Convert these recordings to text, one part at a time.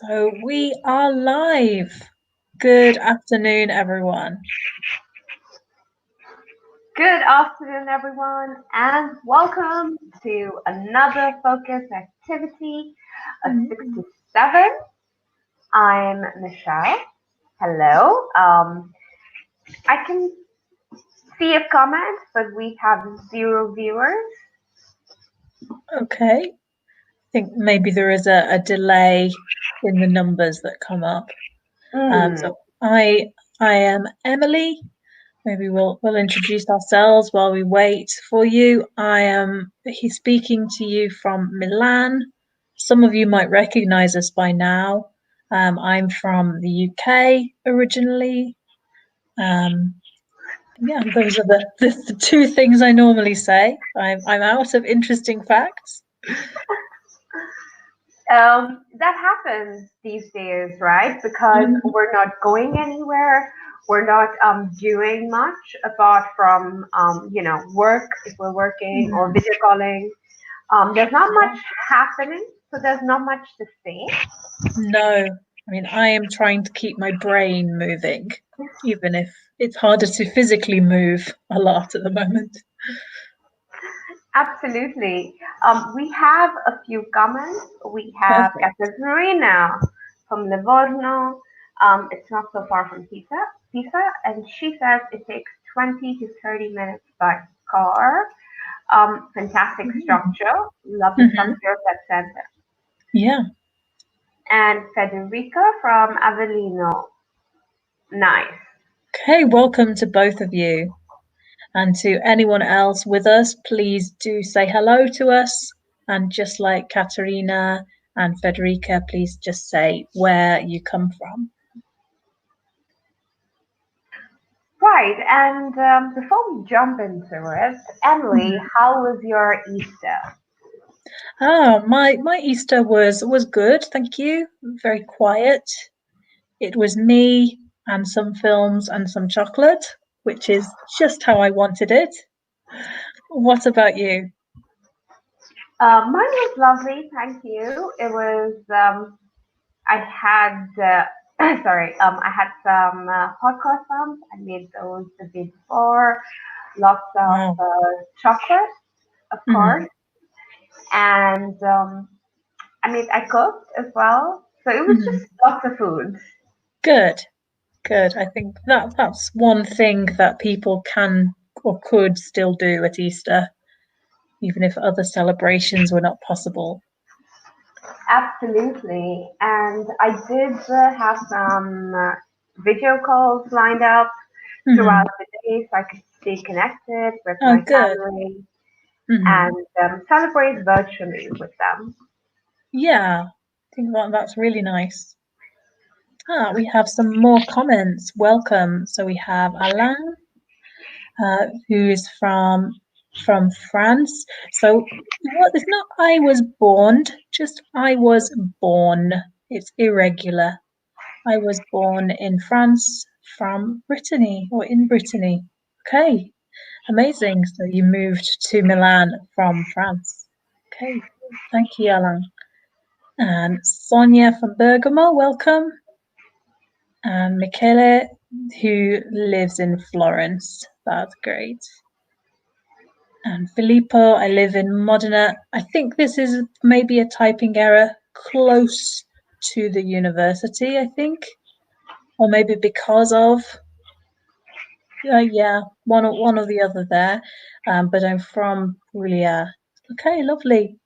So we are live. Good afternoon, everyone. Good afternoon, everyone, and welcome to another focus activity of 67. I'm Michelle. Hello. I can see a comment, but we have 0 viewers. Okay. I think maybe there is a delay in the numbers that come up. So I am Emily. Maybe we'll introduce ourselves while we wait for you. I am speaking to you from Milan. Some of you might recognize us by now. I'm from the UK originally. Yeah, those are the two things I normally say. I'm out of interesting facts. That happens these days, right? Because we're not going anywhere. We're not doing much apart from work if we're working or video calling. There's not much happening, so there's not much to say. No, I mean, I am trying to keep my brain moving, even if it's harder to physically move a lot at the moment. Absolutely. We have a few comments. We have Perfect. Katerina from Livorno. It's not so far from Pisa, and she says it takes 20 to 30 minutes by car. Fantastic structure. Love the structure of that center. Yeah. And Federica from Avellino. Nice. Okay, welcome to both of you. And to anyone else with us, please do say hello to us. And just like Katerina and Federica, please just say where you come from. Right, and before we jump into it, Emily, how was your Easter? Oh, my Easter was good, thank you. Very quiet. It was me and some films and some chocolate, which is just how I wanted it. What about you? Mine was lovely, thank you. It was I had I had some hot cross buns. I made those the day before. Lots of Wow. chocolate, of course, and I cooked as well. So it was just lots of food. Good. I think that's one thing that people can or could still do at Easter, even if other celebrations were not possible. Absolutely. And I did have some video calls lined up throughout the day so I could stay connected with Oh, my good. family and celebrate virtually with them. Yeah, I think that's really nice. We have some more comments. Welcome. So we have Alain, who is from France. So what? It's not I was born, just I was born. It's irregular. I was born in France from Brittany or in Brittany. Okay, amazing. So you moved to Milan from France. Okay, thank you, Alain. And Sonia from Bergamo, welcome. And Michele, who lives in Florence. That's great. And Filippo, I live in Modena. I think this is maybe a typing error, close to the university, I think. Or maybe because of, yeah, one or the other there. But I'm from Puglia. Okay, lovely.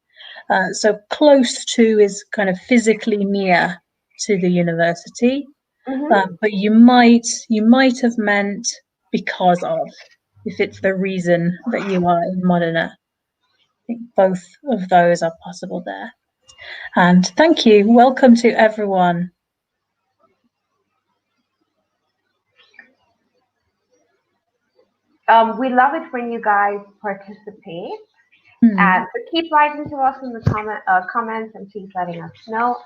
So close to is kind of physically near to the university. But you might have meant because of, if it's the reason that you are in Modena. I think both of those are possible there. And thank you. Welcome to everyone. We love it when you guys participate. So keep writing to us in the comments and keep letting us know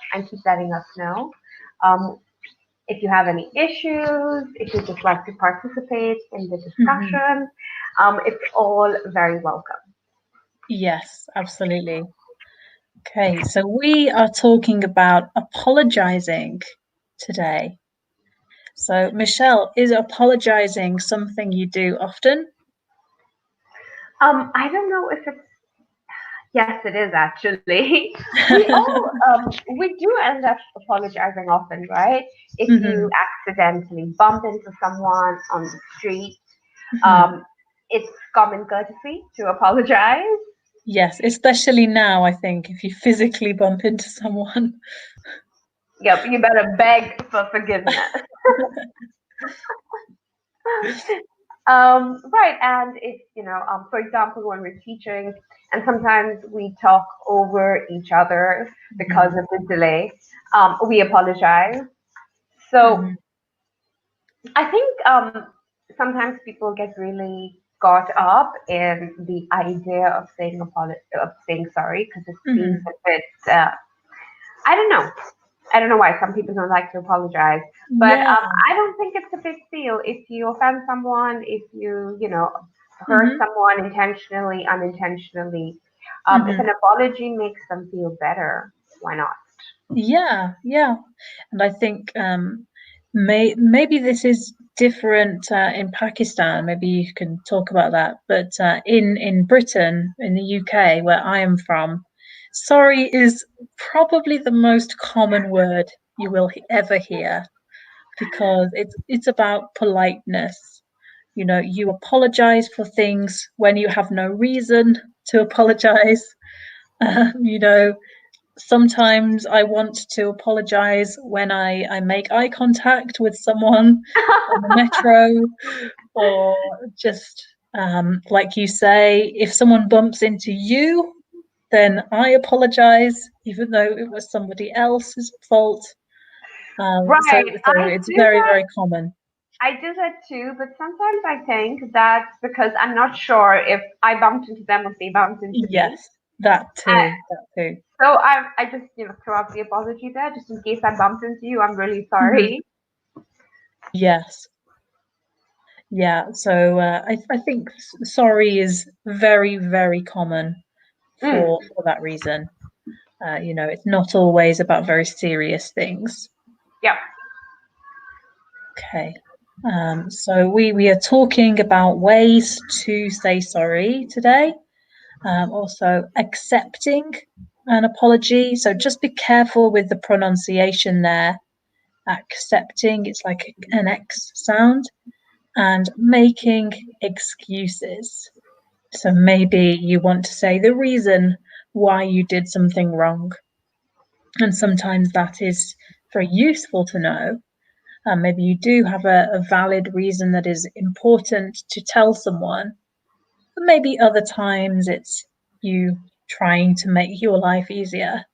if you have any issues, if you just like to participate in the discussion. It's all very welcome. Yes, absolutely. Okay, so we are talking about apologizing today. So, Michelle, is apologizing something you do often? I don't know if it's yes, it is actually. We do end up apologizing often, right? If you Hmm. accidentally bump into someone on the street, Hmm. um, it's common courtesy to apologize. Yes, especially now, I think, if you physically bump into someone. Yep, you better beg for forgiveness. Right, and it's, for example, when we're teaching, and sometimes we talk over each other because Hmm. of the delay, we apologize. So Hmm. I think sometimes people get really caught up in the idea of saying sorry because it seems Hmm. a bit. I don't know. I don't know why some people don't like to apologize, but Yeah. I don't think it's a big deal if you offend someone, if you hurt Hmm. someone intentionally, unintentionally. If Hmm. an apology makes them feel better, why not? Yeah, yeah. And I think maybe this is different in Pakistan. Maybe you can talk about that. But in Britain, in the UK, where I am from, sorry is probably the most common word you will ever hear because it's about politeness. You know, you apologize for things when you have no reason to apologize. You know, sometimes I want to apologize when I make eye contact with someone on the metro, or just like you say, if someone bumps into you, then I apologize, even though it was somebody else's fault. So, Right, so it's very, very common. I do that too, but sometimes I think that's because I'm not sure if I bumped into them or they bumped into me. Yes, that I, too, that too. so I just throw out the apology there, just in case I bumped into you. I'm really Mhm. sorry. Yes, yeah. So I think sorry is very, very common Mm, for that reason. It's not always about very serious things. yeah. Okay. So we are talking about ways to say sorry today. Also accepting an apology. So just be careful with the pronunciation there. Accepting, it's like an X sound, and making excuses. So maybe you want to say the reason why you did something wrong. And sometimes that is very useful to know. Maybe you do have a valid reason that is important to tell someone, but maybe other times it's you trying to make your life easier.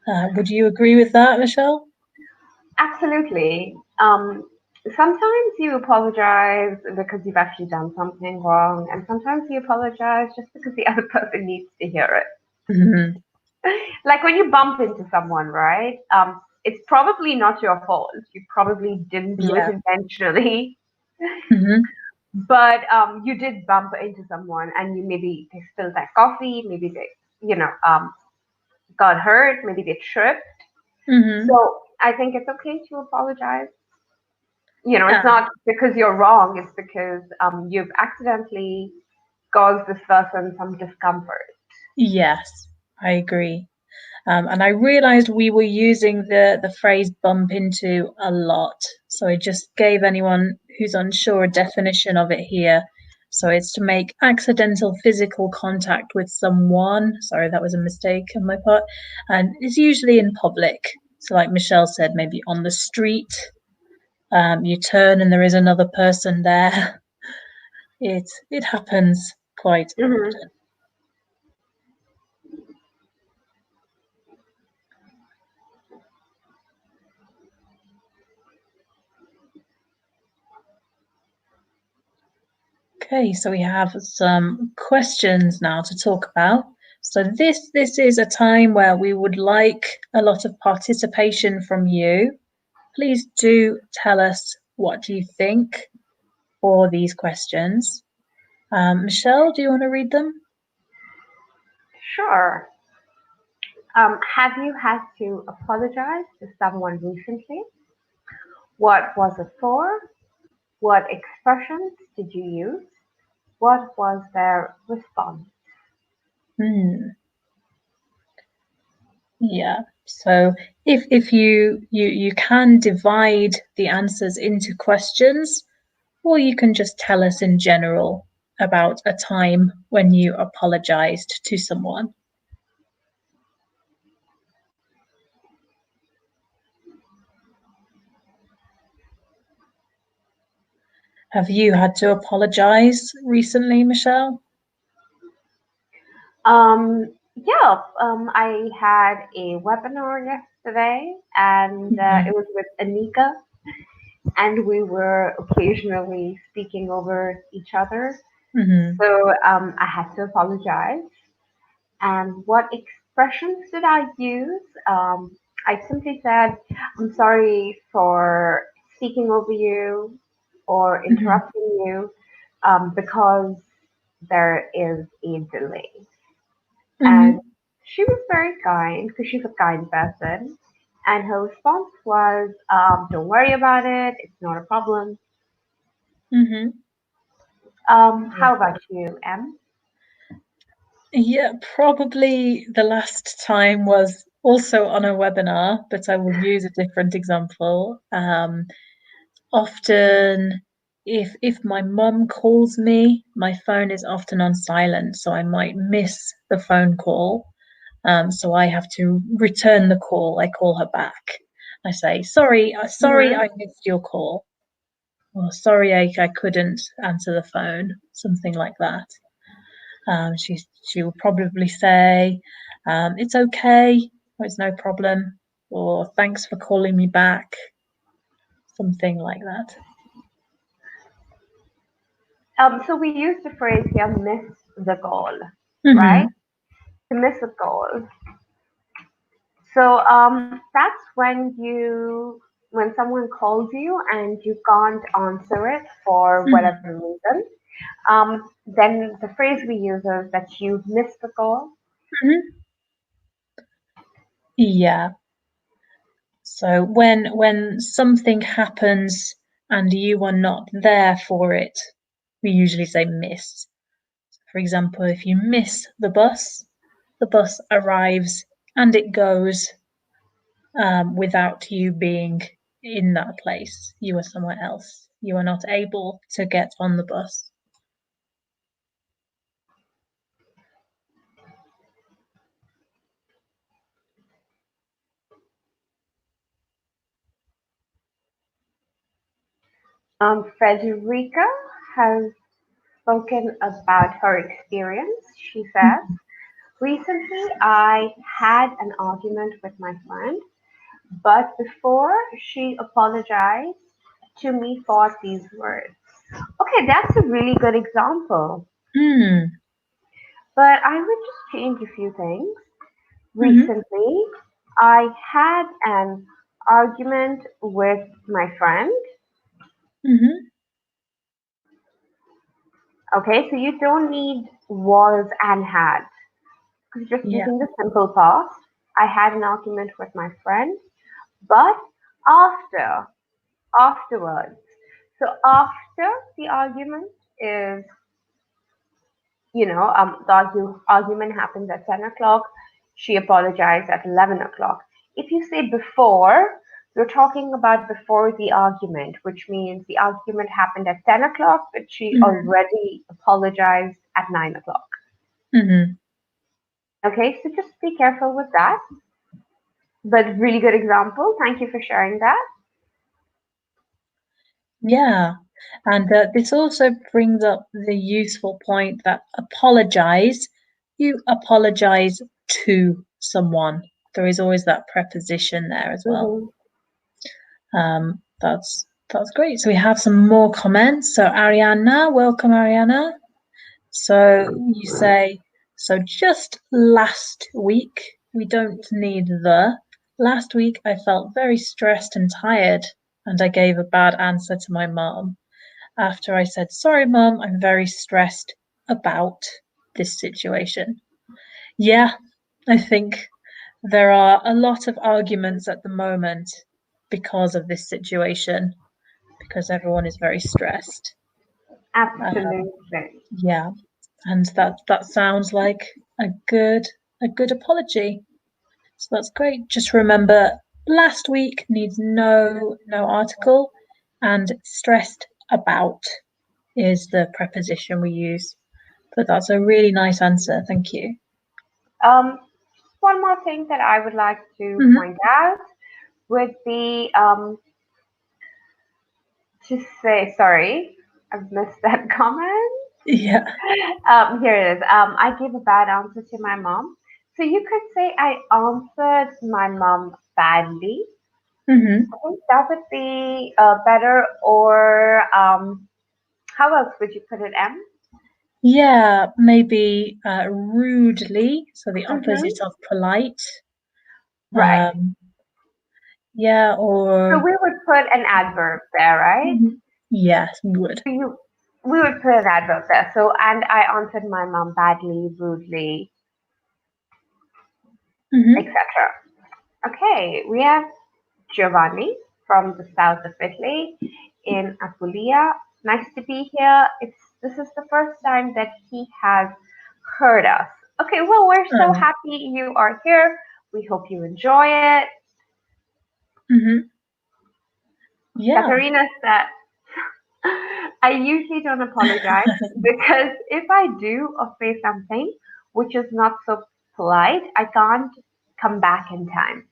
Would you agree with that, Michelle? Absolutely. Sometimes you apologize because you've actually done something wrong, and sometimes you apologize just because the other person needs to hear it. Hmm. Like when you bump into someone, right? It's probably not your fault. You probably didn't do it Yeah. intentionally, Hmm. but you did bump into someone, and you maybe they spilled that coffee, maybe they, got hurt, maybe they tripped. Hmm. So I think it's okay to apologize. It's Yeah. not because you're wrong, it's because you've accidentally caused this person some discomfort. Yes, I agree. And I realized we were using the phrase bump into a lot. So I just gave anyone who's unsure a definition of it here. So it's to make accidental physical contact with someone. Sorry, that was a mistake on my part. And it's usually in public. So, like Michelle said, maybe on the street, you turn and there is another person there. It happens quite Hmm. often. Okay, so we have some questions now to talk about. So this is a time where we would like a lot of participation from you. Please do tell us what you think for these questions. Michelle, do you want to read them? Sure. Have you had to apologize to someone recently? What was it for? What expressions did you use? What was their response? Hmm. Yeah. So if you can divide the answers into questions, or you can just tell us in general about a time when you apologized to someone. Have you had to apologize recently, Michelle? I had a webinar yesterday, and Mhm. it was with Anika, and we were occasionally speaking over each other. Mhm. So I had to apologize. And what expressions did I use? I simply said, I'm sorry for speaking over you or Mhm. interrupting you because there is a delay. And Mhm. she was very kind because she's a kind person. And her response was, don't worry about it. It's not a problem. Mhm. Yeah. How about you, Em? Yeah, probably the last time was also on a webinar, but I will use a different example. Often, if my mum calls me, my phone is often on silent, so I might miss the phone call. So I have to return the call. I call her back. I say, sorry, Hmm. I missed your call. Or sorry, I couldn't answer the phone. Something like that. She will probably say, it's okay, or it's no problem, or thanks for calling me back. Something like that. So we use the phrase here, miss the goal, right? Mm-hmm. To miss a goal. So that's when someone calls you and you can't answer it for whatever Mm-hmm. reason. Then the phrase we use is that you missed the goal. Mm-hmm. Yeah. So when something happens and you are not there for it, we usually say miss. For example, if you miss the bus arrives and it goes without you being in that place. You are somewhere else. You are not able to get on the bus. Frederica has spoken about her experience. She says, Mhm. recently I had an argument with my friend, but before she apologized to me for these words. Okay, that's a really good example. Mm. But I would just change a few things. Mhm. Recently, I had an argument with my friend. Mhm. Okay, so you don't need was and had. Because just Yeah. using the simple past, I had an argument with my friend, but after, afterwards. So after the argument is, the argument happened at 10 o'clock. She apologized at 11 o'clock. If you say before, you're talking about before the argument, which means the argument happened at 10 o'clock, but she Mhm. already apologized at 9 o'clock. Mhm. Okay, so just be careful with that. But really good example. Thank you for sharing that. Yeah. And this also brings up the useful point that apologize, you apologize to someone. There is always that preposition there as well. Hmm. That's great. So we have some more comments. So Ariana, welcome Ariana. So you say, so just last week, we don't need the. Last week I felt very stressed and tired, and I gave a bad answer to my mom. After I said, sorry, mom, I'm very stressed about this situation. Yeah, I think there are a lot of arguments at the moment because of this situation, because everyone is very stressed. Absolutely. Yeah, and that sounds like a good apology. So that's great. Just remember, last week needs no article, and stressed about is the preposition we use. But that's a really nice answer. Thank you. One more thing that I would like to point out would be to say, sorry, I've missed that comment. Yeah. Here it is. I gave a bad answer to my mom. So you could say I answered my mom badly. Mm-hmm. I think that would be better. Or how else would you put it, Em? Yeah, maybe rudely, so the Mm-hmm. opposite of polite. Right. Yeah, So or we would put an adverb there, right? yes, we would. We would put an adverb there. So, and I answered my mom badly, rudely, etc. Okay, we have Giovanni from the south of Italy in Apulia. Nice to be here. This is the first time that he has heard us. Okay, well, we're so happy you are here. We hope you enjoy it. Yeah. Katarina said, I usually don't apologize because if I do or say something which is not so polite, I can't come back in time.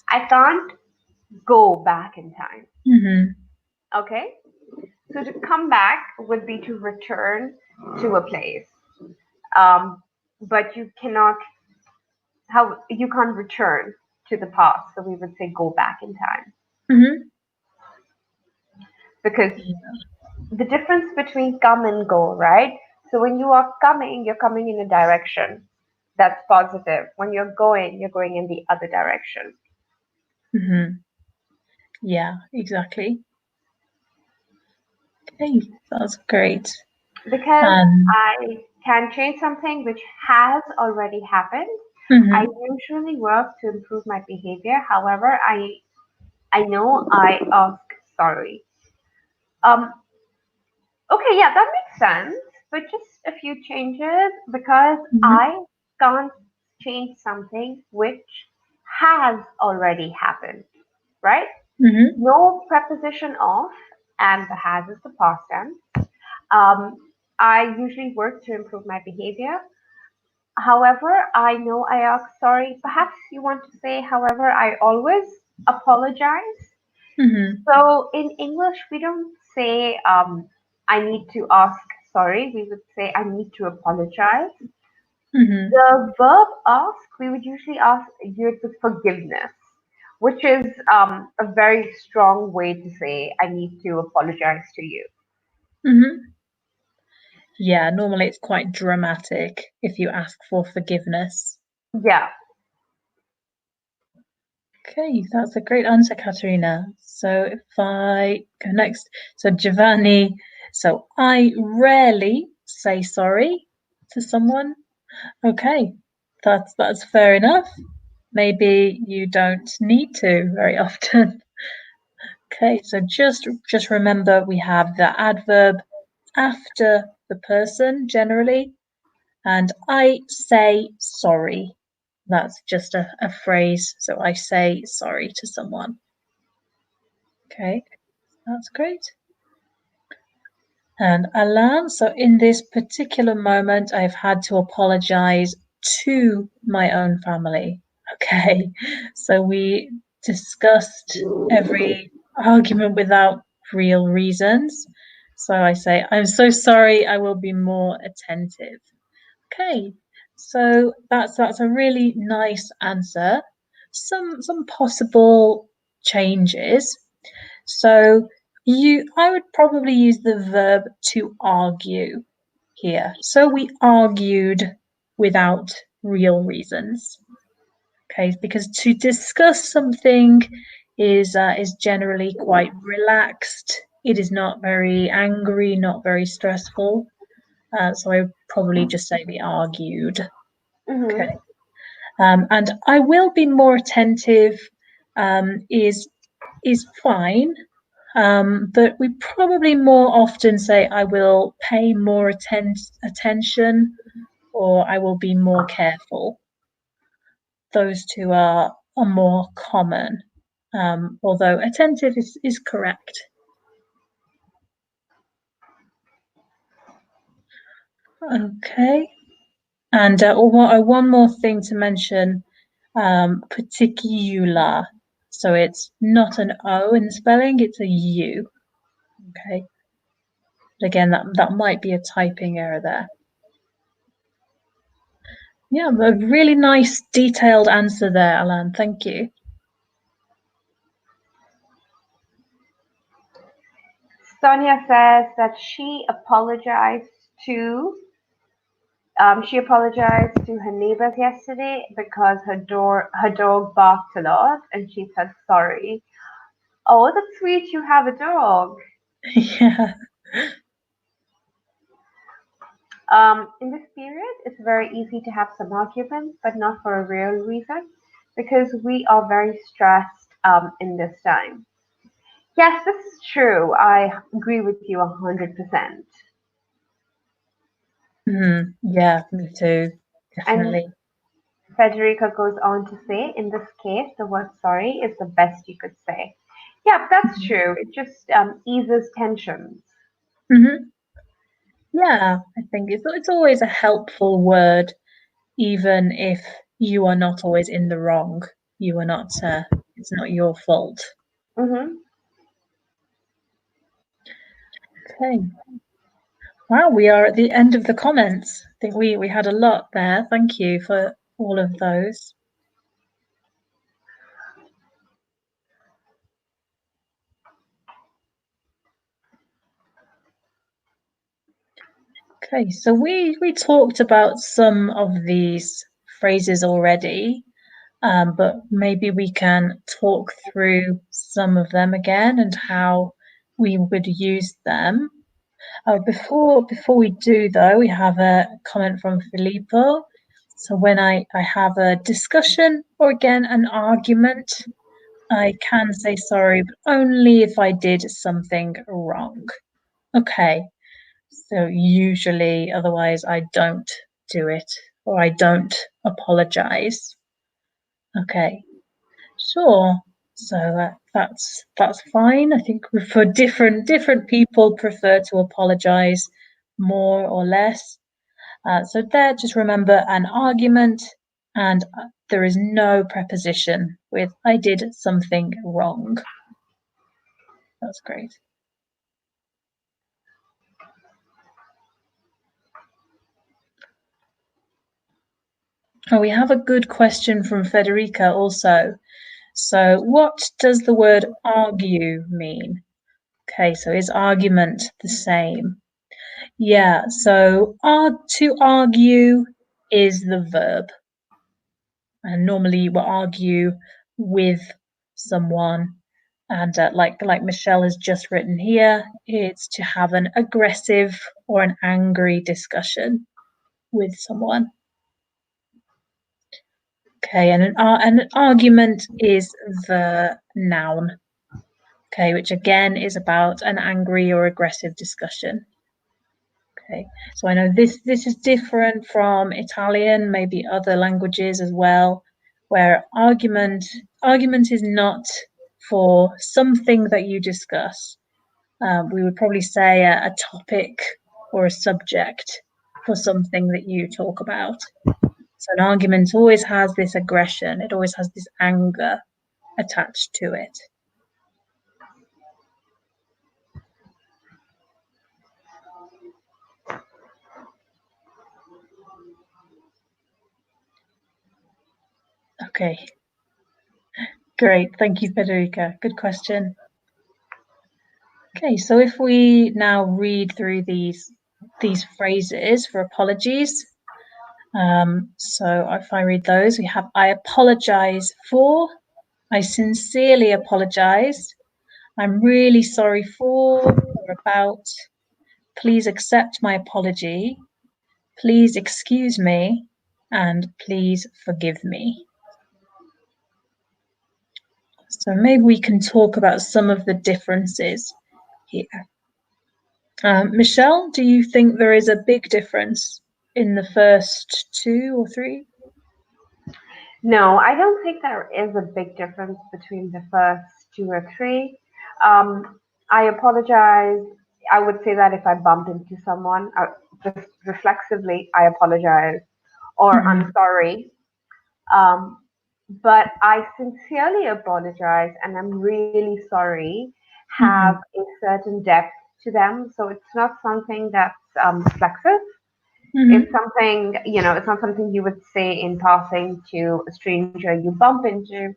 I can't go back in time. Okay? So to come back would be to return to a place. But you can't return to the past. So we would say go back in time. Because the difference between come and go, right? So when you are coming, you're coming in a direction that's positive. When you're going in the other direction. Yeah, exactly. Okay, that's great. Because I can change something which has already happened. I usually work to improve my behavior. However, I know I ask sorry. Okay, yeah, that makes sense. But just a few changes because I can't change something which has already happened, right? No preposition of, and the has is the past tense. I usually work to improve my behavior. However, I know I ask sorry. Perhaps you want to say, however, I always apologize. So in English, we don't say I need to ask sorry. We would say I need to apologize. The verb ask, we would usually use with forgiveness, which is a very strong way to say I need to apologize to you. Yeah, normally it's quite dramatic if you ask for forgiveness. Yeah. Okay, that's a great answer, Katerina. So if I go next, so Giovanni, so I rarely say sorry to someone. Okay, that's fair enough. Maybe you don't need to very often. Okay, so just remember we have the adverb after the person generally, and I say sorry. That's just a phrase. So I say sorry to someone. Okay, that's great. And Alain, so in this particular moment, I've had to apologize to my own family. Okay, so we discussed every argument without real reasons. So I say, I'm so sorry, I will be more attentive. Okay, so that's a really nice answer. Some possible changes. So I would probably use the verb to argue here. So we argued without real reasons. Okay, because to discuss something is generally quite relaxed. It is not very angry, not very stressful. So I would probably just say we argued. Okay. And I will be more attentive is fine. But we probably more often say I will pay more attention or I will be more careful. Those two are more common, although attentive is correct. Okay. And one more thing to mention, particular. So it's not an O in the spelling, it's a U. Okay. But again, that might be a typing error there. Yeah, a really nice detailed answer there, Alan. Thank you. Sonia says that she apologized to her neighbors yesterday because her dog barked a lot, and she said sorry. Oh, that's sweet. You have a dog. Yeah. In this period, it's very easy to have some arguments, but not for a real reason, because we are very stressed in this time. Yes, this is true. I agree with you 100%. Yeah, me too. Definitely. And Federica goes on to say, in this case, the word sorry is the best you could say. Yeah, that's true. It just eases tensions. Yeah, I think it's always a helpful word, even if you are not always in the wrong. You are not. It's not your fault. Mm-hmm. Okay. Wow, we are at the end of the comments. I think we had a lot there. Thank you for all of those. Okay, so we talked about some of these phrases already, but maybe we can talk through some of them again and how we would use them. Before we do though, we have a comment from Filippo. So when I have a discussion or again an argument, I can say sorry, but only if I did something wrong. Okay, so usually otherwise I don't do it or I don't apologize. Okay, sure. So that's fine. I think for different people prefer to apologize more or less. So there, just remember an argument, and there is no preposition with I did something wrong. That's great. Oh, we have a good question from Federica also. So what does the word argue mean? Okay, so is argument the same? Yeah, so to argue is the verb. And normally you will argue with someone. And like Michelle has just written here, it's to have an aggressive or an angry discussion with someone. Okay, and an argument is the noun. Okay, which again is about an angry or aggressive discussion. Okay, so I know this is different from Italian, maybe other languages as well, where argument is not for something that you discuss. We would probably say a topic or a subject for something that you talk about. So an argument always has this aggression, it always has this anger attached to it. Okay. Great. Thank you, Federica. Good question. Okay, so if we now read through these phrases for apologies. So if I read those, we have I apologize for, I sincerely apologize, I'm really sorry for or about, please accept my apology, please excuse me, and please forgive me. So maybe we can talk about some of the differences here. Michelle, do you think there is a big difference in the first two or three? No, I don't think there is a big difference between the first two or three. I apologize. I would say that if I bump into someone, just reflexively, I apologize or I'm sorry. Um, but I sincerely apologize and I'm really sorry have a certain depth to them. So it's not something that's reflexive. It's something, it's not something you would say in passing to a stranger you bump into.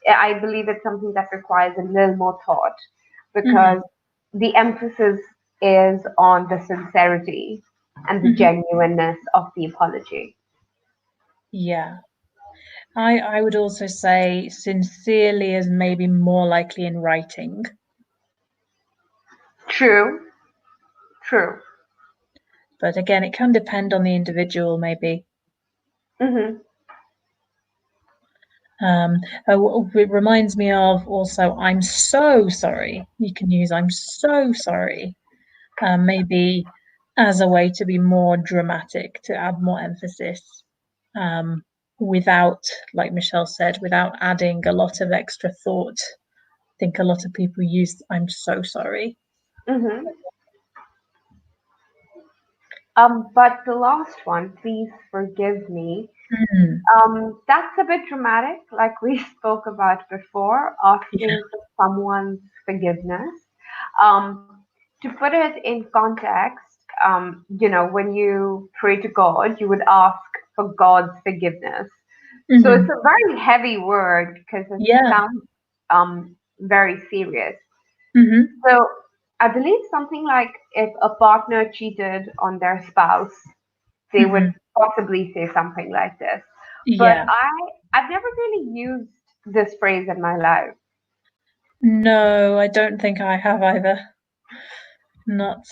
I believe it's something that requires a little more thought because the emphasis is on the sincerity and the genuineness of the apology. Yeah. I would also say sincerely is maybe more likely in writing. True, true. But again, it can depend on the individual, maybe. It reminds me of also, I'm so sorry. You can use I'm so sorry, maybe as a way to be more dramatic, to add more emphasis, without, like Michelle said, without adding a lot of extra thought. I think a lot of people use I'm so sorry. But the last one, please forgive me. That's a bit dramatic, like we spoke about before, asking for someone's forgiveness. To put it in context, when you pray to God, you would ask for God's forgiveness. So it's a very heavy word because it sounds very serious. So I believe something like if a partner cheated on their spouse, they would possibly say something like this. But I've never really used this phrase in my life. No, I don't think I have either. Not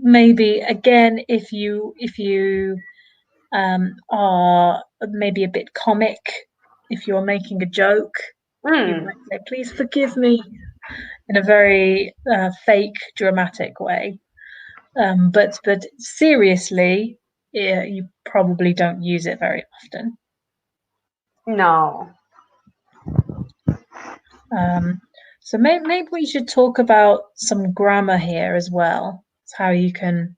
maybe again if you are maybe a bit comic, if you're making a joke, you might say, please forgive me, in a very fake, dramatic way. But seriously, you probably don't use it very often. No. So maybe we should talk about some grammar here as well. It's how you can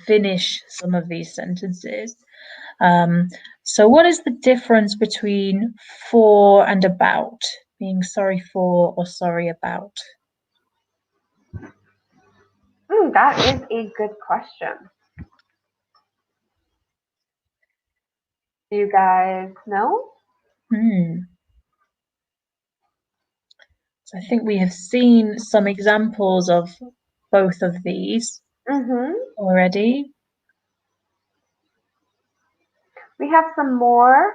finish some of these sentences. So what is the difference between for and about? Being sorry for or sorry about? That is a good question. Do you guys know? So I think we have seen some examples of both of these already. We have some more.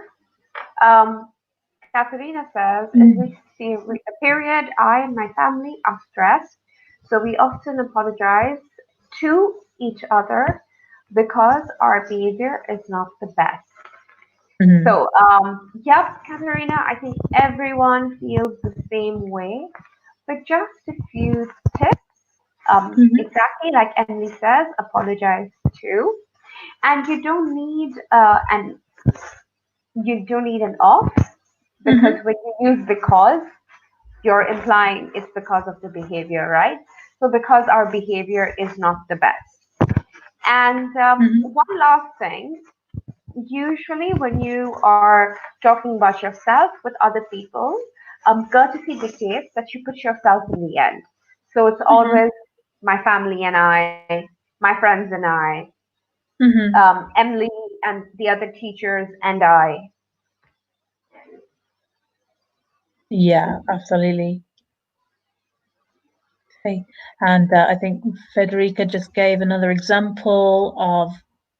Katharina says, in this period, I and my family are stressed, so we often apologize to each other because our behavior is not the best. So, yep, Katharina, I think everyone feels the same way, but just a few tips. Exactly like Emily says, apologize too, and you don't need an off because when you use because, you're implying it's because of the behavior, right? So because our behavior is not the best. And one last thing, usually when you are talking about yourself with other people, courtesy dictates that you put yourself in the end. So it's always my family and I, my friends and I, Emily and the other teachers and I. Yeah, absolutely. Okay. And I think Federica just gave another example of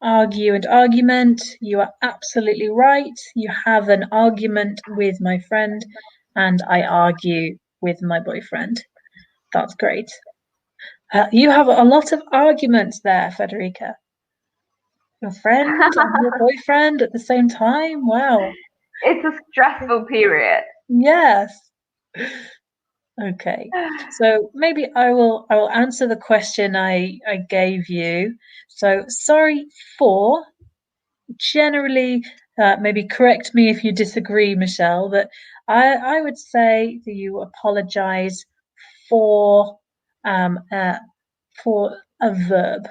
argue and argument. You are absolutely right. You have an argument with my friend, and I argue with my boyfriend. That's great. You have a lot of arguments there, Federica. Your friend and your boyfriend at the same time? Wow. It's a stressful period. Yes. Okay. So maybe I will answer the question I gave you. So sorry for, generally, maybe correct me if you disagree, Michelle, but I would say that you apologize for um uh, for a verb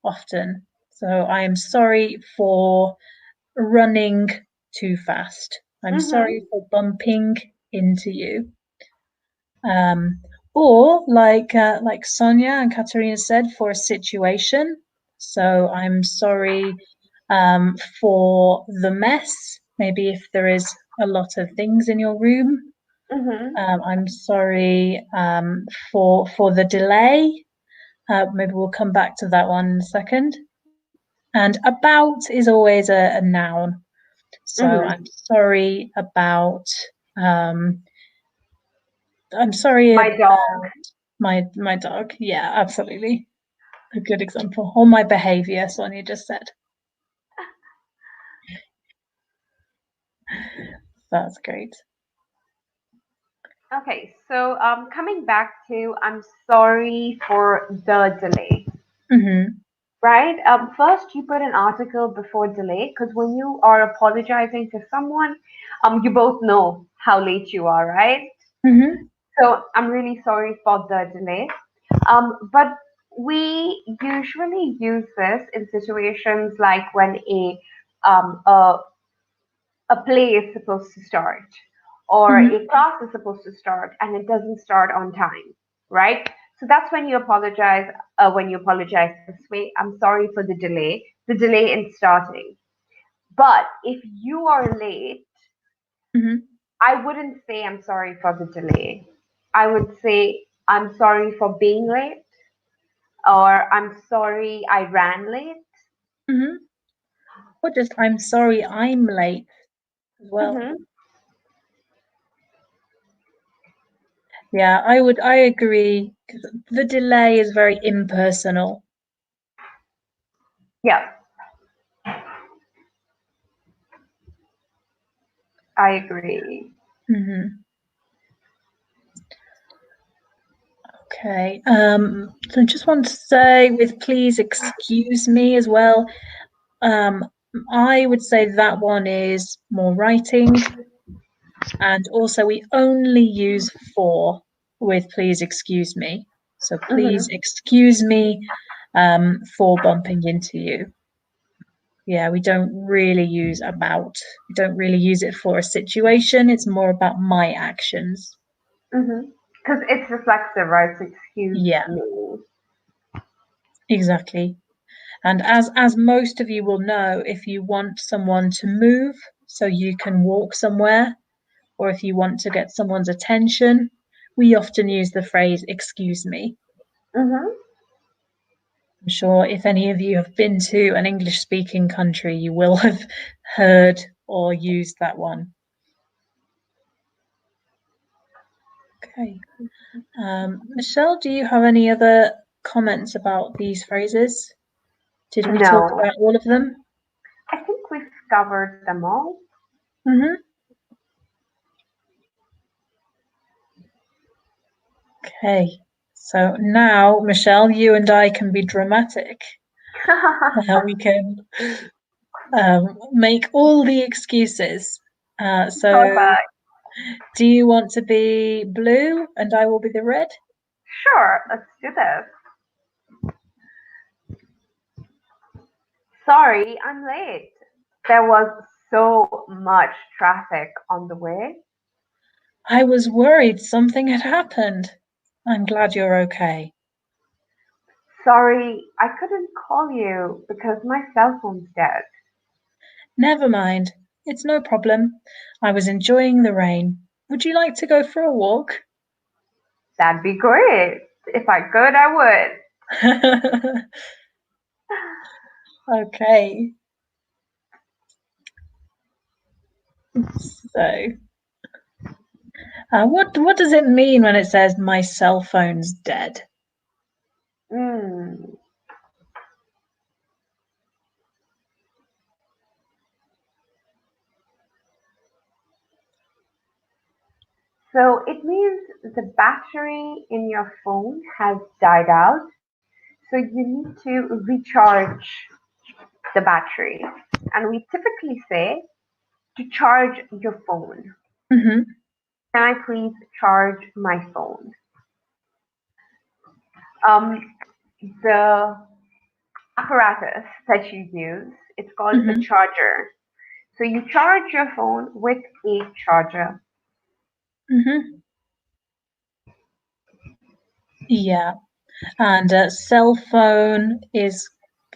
often. So I am sorry for running too fast. I'm sorry Mm-hmm. for bumping into you. Um, or like Sonia and Katerina said, for a situation. So I'm sorry for the mess. Maybe if there is a lot of things in your room. Mm-hmm. I'm sorry for the delay. Maybe we'll come back to that one in a second. And about is always a noun. So I'm Mm-hmm. sorry about um, I'm sorry My dog. about my dog. Yeah, absolutely. A good example. Or my behavior, Sonia just said. That's great. Okay, so coming back to I'm sorry for the delay, Mm-hmm. right? First, you put an article before delay because when you are apologizing to someone, you both know how late you are, right? Mm-hmm. So I'm really sorry for the delay. But we usually use this in situations like when um, a a play is supposed to start or Mm-hmm. a class is supposed to start and it doesn't start on time, right? So that's when you apologize. When you apologize this way, I'm sorry for the delay in starting. But if you are late, Mm-hmm. I wouldn't say I'm sorry for the delay. I would say I'm sorry for being late, or I'm sorry I ran late. Mm-hmm. Or just I'm sorry I'm late as well. Hmm. Yeah, I agree. 'Cause the delay is very impersonal. Yeah, I agree. Mm-hmm. Okay. So I just want to say with please excuse me as well. Um, I would say that one is more writing, and also we only use for with please excuse me. So please Hmm. excuse me for bumping into you. Yeah, we don't really use about. We don't really use it for a situation. It's more about my actions. Because it's reflexive, right? So excuse Yeah, me. exactly. And as most of you will know, if you want someone to move so you can walk somewhere, or if you want to get someone's attention, we often use the phrase excuse me. Hmm. I'm sure if any of you have been to an English speaking country, you will have heard or used that one. Okay. Michelle, do you have any other comments about these phrases? Did we talk No, about all of them? I think we've covered them all. Mm-hmm. Okay. So now, Michelle, you and I can be dramatic. We can make all the excuses. So, Perfect. do you want to be blue and I will be the red? Sure, let's do this. Sorry, I'm late. There was so much traffic on the way. I was worried something had happened. I'm glad you're okay. Sorry, I couldn't call you because my cell phone's dead. Never mind. It's no problem. I was enjoying the rain. Would you like to go for a walk? That'd be great. If I could, I would. Okay. So, what does it mean when it says my cell phone's dead? Mm. So it means the battery in your phone has died out. So you need to recharge the battery. And we typically say to charge your phone. Mm-hmm. Can I please charge my phone? Um, the apparatus that you use, it's called a Mm-hmm. charger. So you charge your phone with a charger. Mm-hmm. Yeah. And cell phone is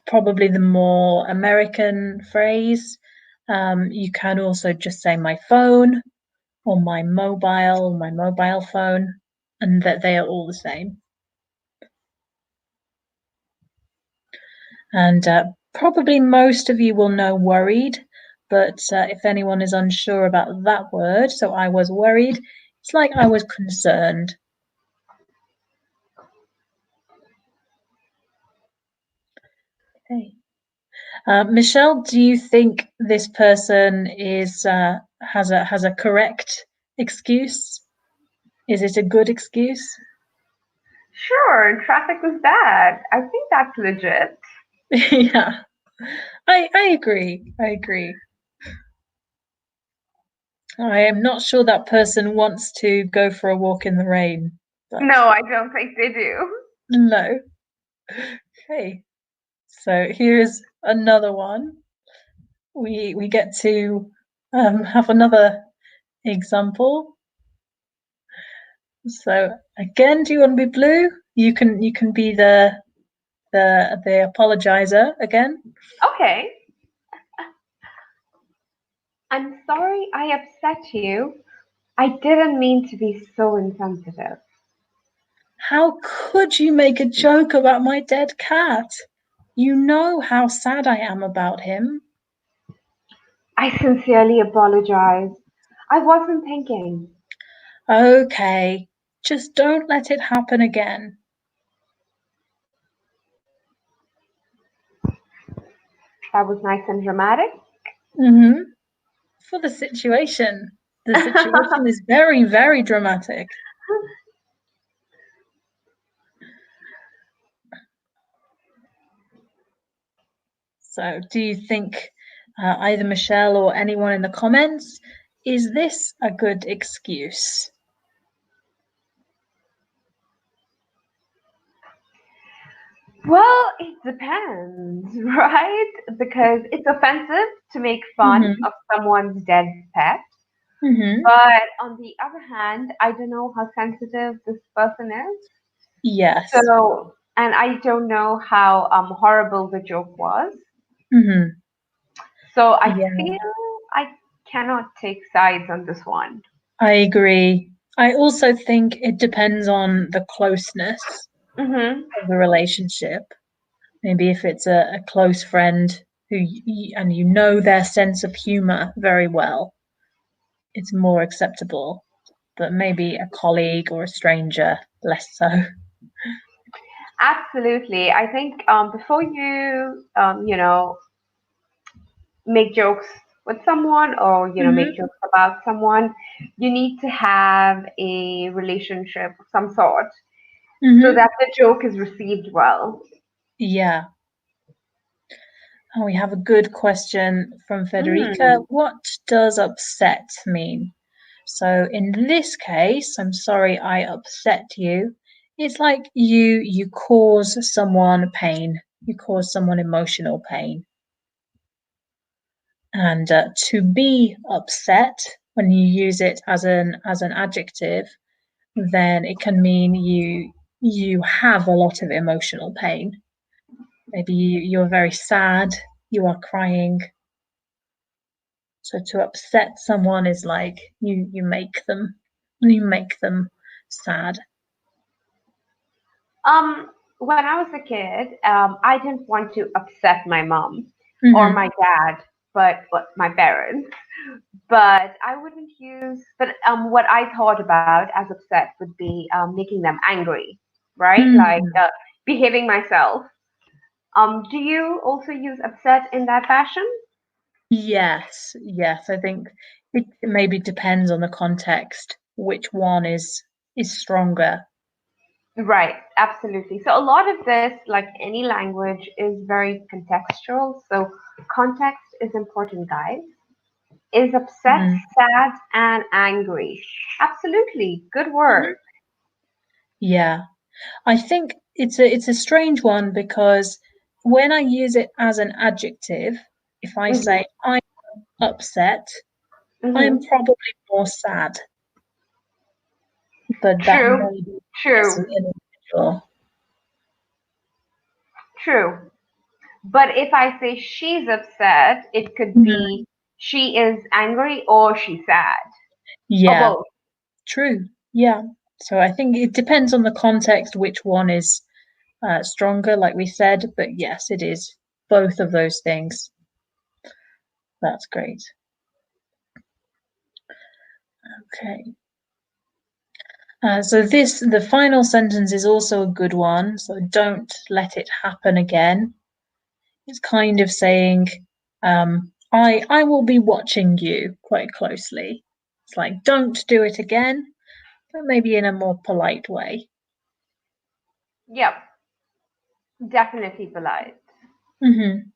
probably the more American phrase. You can also just say my phone or my mobile phone, and that they are all the same. And probably most of you will know worried, but if anyone is unsure about that word, so I was worried, it's like I was concerned. Okay. Michelle, do you think this person is has a correct excuse? Is it a good excuse? Sure, traffic was bad. I think that's legit. Yeah, I agree. I agree. I am not sure that person wants to go for a walk in the rain, but No, I don't think they do. no. Okay, so here's another one. We get to have another example. So again, do you want to be blue? You can be the apologizer again. Okay. I'm sorry I upset you. I didn't mean to be so insensitive. How could you make a joke about my dead cat? You know how sad I am about him. I sincerely apologize. I wasn't thinking. Okay, just don't let it happen again. That was nice and dramatic. Mm-hmm. For the situation. The situation is very, very dramatic. So, do you think either Michelle or anyone in the comments, is this a good excuse? Well, it depends, right? Because it's offensive to make fun Mm-hmm. of someone's dead pet. Mm-hmm. But on the other hand, I don't know how sensitive this person is. Yes. So, and I don't know how horrible the joke was. Mm-hmm. So I Yeah, feel I cannot take sides on this one. I agree. I also think it depends on the closeness Mm-hmm. of the relationship. Maybe if it's a close friend and you know their sense of humor very well, it's more acceptable. But maybe a colleague or a stranger, less so. Absolutely. I think before you, make jokes with someone or, make Hmm. jokes about someone, you need to have a relationship of some sort so Hmm. that the joke is received well. Yeah. And we have a good question from Federica. Mm. What does upset mean? So in this case, I'm sorry I upset you. It's like you cause someone pain. You cause someone emotional pain. And to be upset, when you use it as an adjective, then it can mean you have a lot of emotional pain. Maybe you're very sad, you are crying. So to upset someone is like you make them sad. When I was a kid, I didn't want to upset my mom or Hmm. my dad, but my parents. But I wouldn't use. But what I thought about as upset would be making them angry, right? Like Hmm. behaving myself. Do you also use upset in that fashion? Yes, yes. I think it maybe depends on the context which one is stronger. Right, absolutely. So a lot of this, like any language, is very contextual. So context is important, guys. Is upset, Mhm. sad, and angry. Absolutely. Good word. Yeah. I think it's a strange one because when I use it as an adjective, if I Hmm. say I'm upset, I'm Hmm. probably more sad, but that True, may be as true, an individual. true. But if I say she's upset, it could Mhm. be she is angry or she's sad or Yeah, both. true. Yeah. So I think it depends on the context which one is stronger, like we said. But yes, it is both of those things. That's great. Okay. So the final sentence is also a good one. So don't let it happen again. It's kind of saying, I will be watching you quite closely. It's like, don't do it again, but maybe in a more polite way. Yep, definitely polite. Hmm.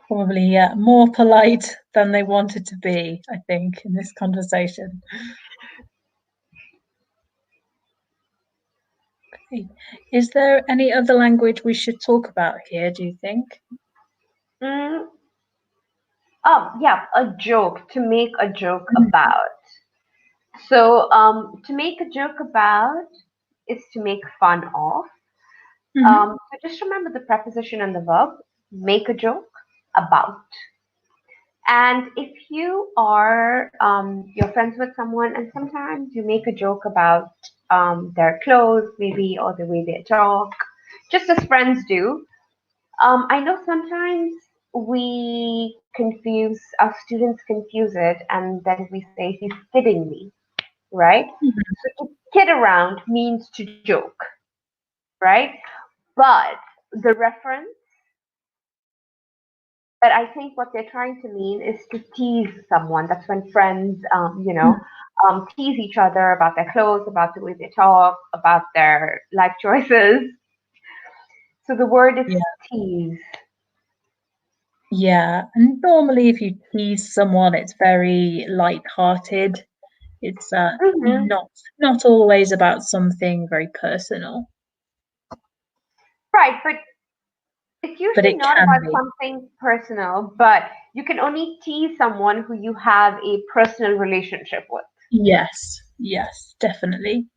Probably, yeah, more polite than they wanted to be, I think, in this conversation. Okay. Is there any other language we should talk about here, do you think? Mm, oh, yeah, a joke, to make a joke Mhm. about. So, to make a joke about is to make fun of. Mhm. So just remember the preposition and the verb. Make a joke about. And if you are you're friends with someone, and sometimes you make a joke about their clothes, maybe, or the way they talk, just as friends do. I know sometimes our students confuse it, and then we say he's kidding me, right? Mhm. So to kid around means to joke, right? But the reference, but I think what they're trying to mean is to tease someone. That's when friends, tease each other about their clothes, about the way they talk, about their life choices. So the word is Yeah. tease. Yeah. And normally if you tease someone, it's very light-hearted. It's Hmm. not always about something very personal, Right, but it's but usually it not can about be. something personal, but you can only tease someone who you have a personal relationship with. Yes. Yes, definitely.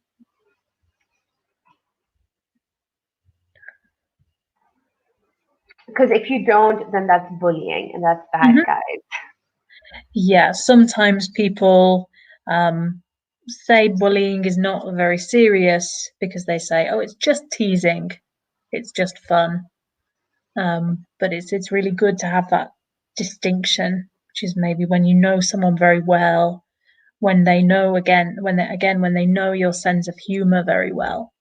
Because if you don't, then that's bullying, and that's bad, Mhm. guys. Yeah, sometimes people say bullying is not very serious because they say, "Oh, it's just teasing, it's just fun." But it's really good to have that distinction, which is maybe when you know someone very well, when they know when they know your sense of humor very well.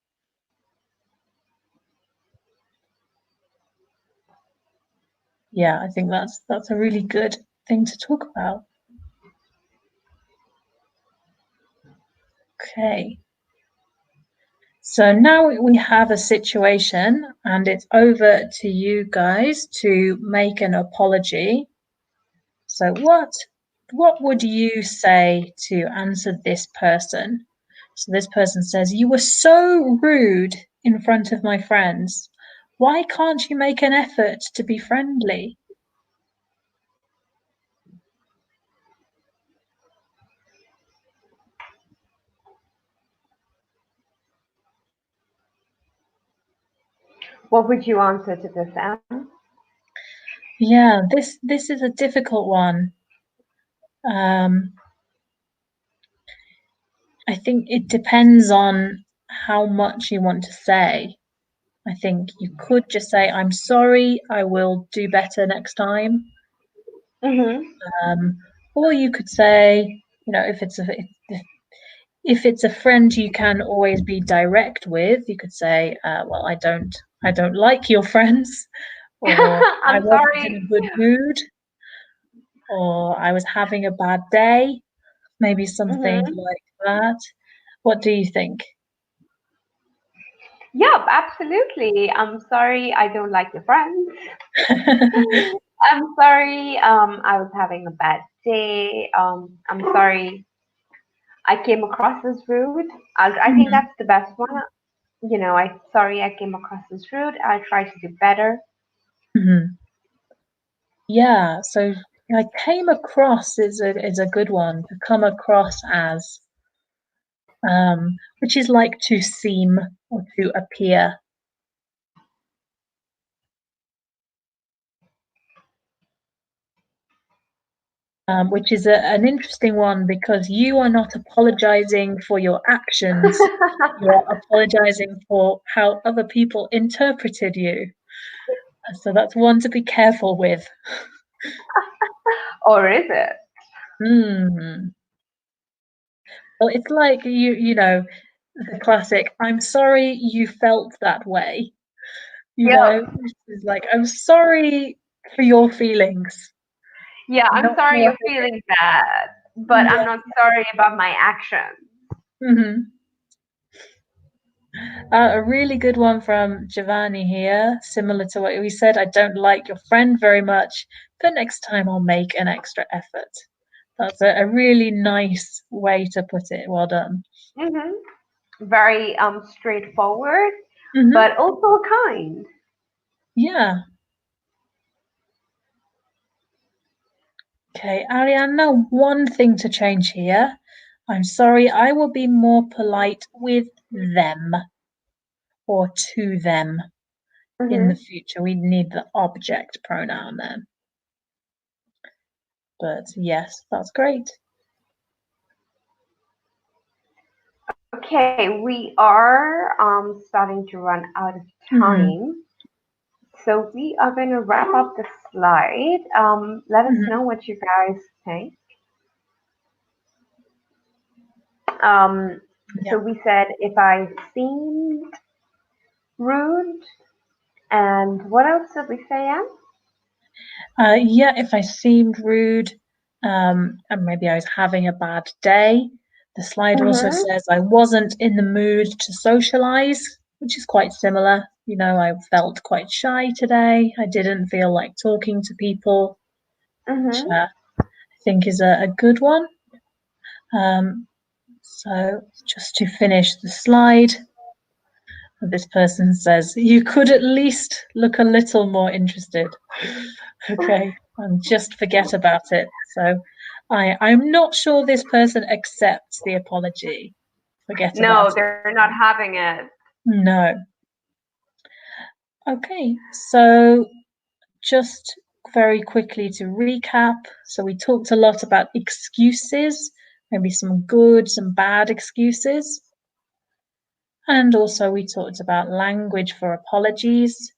Yeah, I think that's a really good thing to talk about. Okay. So now we have a situation, and it's over to you guys to make an apology. So what would you say to answer this person? So this person says, "You were so rude in front of my friends. Why can't you make an effort to be friendly?" What would you answer to this, Em? Yeah, this is a difficult one. Um, I think it depends on how much you want to say. I think you could just say, "I'm sorry, I will do better next time." Mm-hmm. Um, or you could say, if it's a friend you can always be direct with, you could say, "Well, I don't like your friends," or "I I'm wasn't in sorry. a good mood," or "I was having a bad day." Maybe something Mm-hmm. like that. What do you think? Yep, absolutely. I'm sorry I don't like your friends. I'm sorry I was having a bad day. I'm sorry I came across as rude. I think that's the best one. You know, sorry I came across as rude. I'll try to do better. Mhm. Yeah, so I came across is a good one to come across as, which is like to seem or to appear. Which is an interesting one because you are not apologizing for your actions, you are apologizing for how other people interpreted you. So that's one to be careful with. Or is it? Hmm. Well, it's like you know, the classic, I'm sorry you felt that way. You Yep. know, it's like, I'm sorry for your feelings. Yeah, I'm Not sorry how I you're feeling bad, but I'm yeah. not sorry about my actions. Hmm. A really good one from Giovanni here, similar to what we said. I don't like your friend very much, but next time I'll make an extra effort. That's a really nice way to put it. Well done. Hmm. Very straightforward, Hmm. but also kind. Yeah. Okay, Ariane, now one thing to change here. I'm sorry, I will be more polite with them or to them in the Hmm. future. We need the object pronoun then. But yes, that's great. Okay, we are starting to run out of Hmm. time. So we are going to wrap up the slide. Let us Hmm. know what you guys think. Um, Yeah. so we said if I seemed rude, and what else did we say, Anne? Yeah, if I seemed rude, and maybe I was having a bad day. The slide also Mm-hmm. says I wasn't in the mood to socialize, which is quite similar. You know, I felt quite shy today. I didn't feel like talking to people, which Mm-hmm. I think is a good one. So just to finish the slide, this person says, you could at least look a little more interested. Okay, and just forget about it. So I'm not sure this person accepts the apology. Forget about No, it. they're not having it. No. Okay, so just very quickly to recap. So we talked a lot about excuses, maybe some good, some bad excuses. And also we talked about language for apologies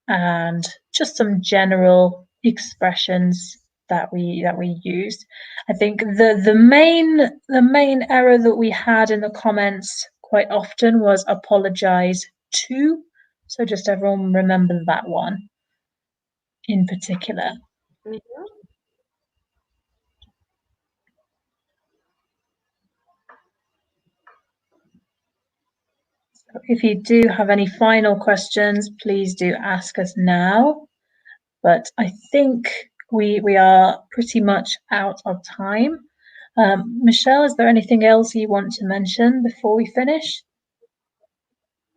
and just some general expressions that we used. I think the main error that we had in the comments quite often was apologize to. So just everyone remember that one in particular. Mhm. If you do have any final questions, please do ask us now. But I think we are pretty much out of time. Michelle, is there anything else you want to mention before we finish?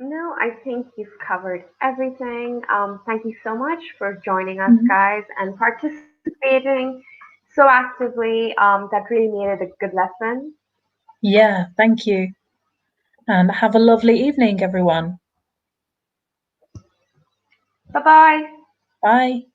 No, I think you've covered everything. Thank you so much for joining us, Mhm. guys, and participating so actively. That really made it a good lesson. Yeah, thank you. And have a lovely evening, everyone. Bye bye. Bye.